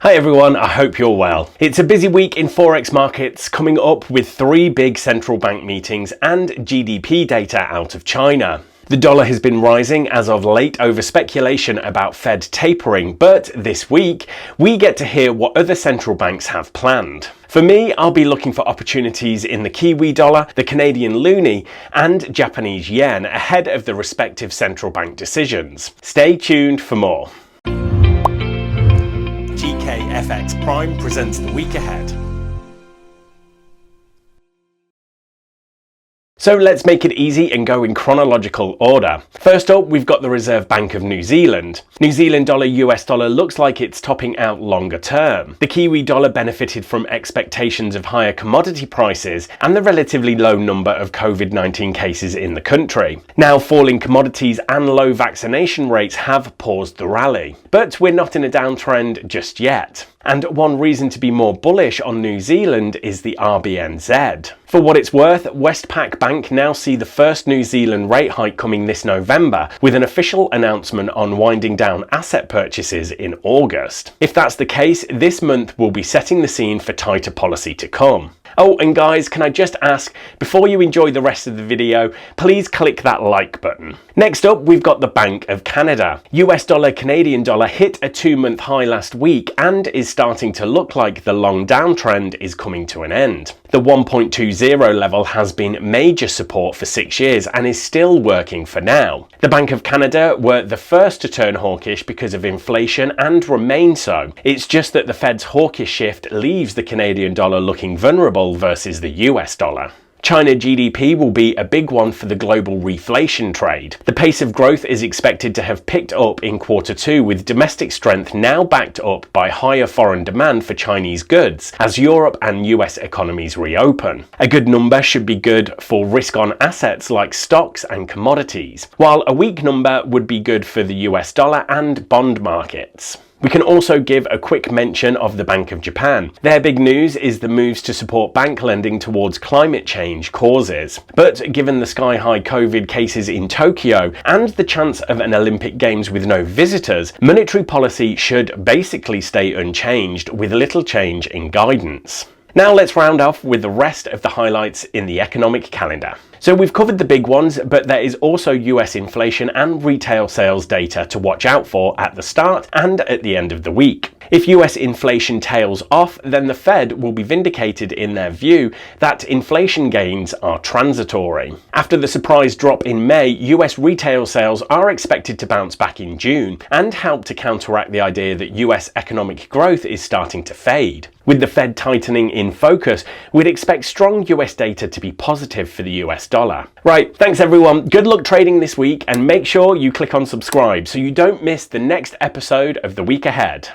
Hi everyone, I hope you're well. It's a busy week in Forex markets, coming up with 3 big central bank meetings and GDP data out of China. The dollar has been rising as of late over speculation about Fed tapering, but this week we get to hear what other central banks have planned. For me, I'll be looking for opportunities in the Kiwi dollar, the Canadian loonie, and Japanese yen ahead of the respective central bank decisions. Stay tuned for more. GKFX Prime presents the week ahead. So let's make it easy and go in chronological order. First up, we've got the Reserve Bank of New Zealand. New Zealand dollar US dollar looks like it's topping out longer term. The Kiwi dollar benefited from expectations of higher commodity prices and the relatively low number of COVID-19 cases in the country. Now, falling commodities and low vaccination rates have paused the rally. But we're not in a downtrend just yet. And one reason to be more bullish on New Zealand is the RBNZ. For what it's worth, Westpac Bank now see the first New Zealand rate hike coming this November, with an official announcement on winding down asset purchases in August. If that's the case, this month will be setting the scene for tighter policy to come. Oh, and guys, can I just ask, before you enjoy the rest of the video, please click that like button. Next up, we've got the Bank of Canada. US dollar Canadian dollar hit a 2-month high last week and is starting to look like the long downtrend is coming to an end. The 1.20 level has been major support for 6 years and is still working for now. The Bank of Canada were the first to turn hawkish because of inflation and remain so. It's just that the Fed's hawkish shift leaves the Canadian dollar looking vulnerable versus the US dollar. China GDP will be a big one for the global reflation trade. The pace of growth is expected to have picked up in Q2, with domestic strength now backed up by higher foreign demand for Chinese goods as Europe and US economies reopen. A good number should be good for risk-on assets like stocks and commodities, while a weak number would be good for the US dollar and bond markets. We can also give a quick mention of the Bank of Japan. Their big news is the moves to support bank lending towards climate change causes. But given the sky-high COVID cases in Tokyo and the chance of an Olympic Games with no visitors, monetary policy should basically stay unchanged, with little change in guidance. Now let's round off with the rest of the highlights in the economic calendar. So we've covered the big ones, but there is also US inflation and retail sales data to watch out for at the start and at the end of the week. If US inflation tails off, then the Fed will be vindicated in their view that inflation gains are transitory. After the surprise drop in May, US retail sales are expected to bounce back in June and help to counteract the idea that US economic growth is starting to fade. With the Fed tightening in focus, we'd expect strong US data to be positive for the US dollar. Right, thanks everyone, good luck trading this week, and make sure you click on subscribe so you don't miss the next episode of The Week Ahead.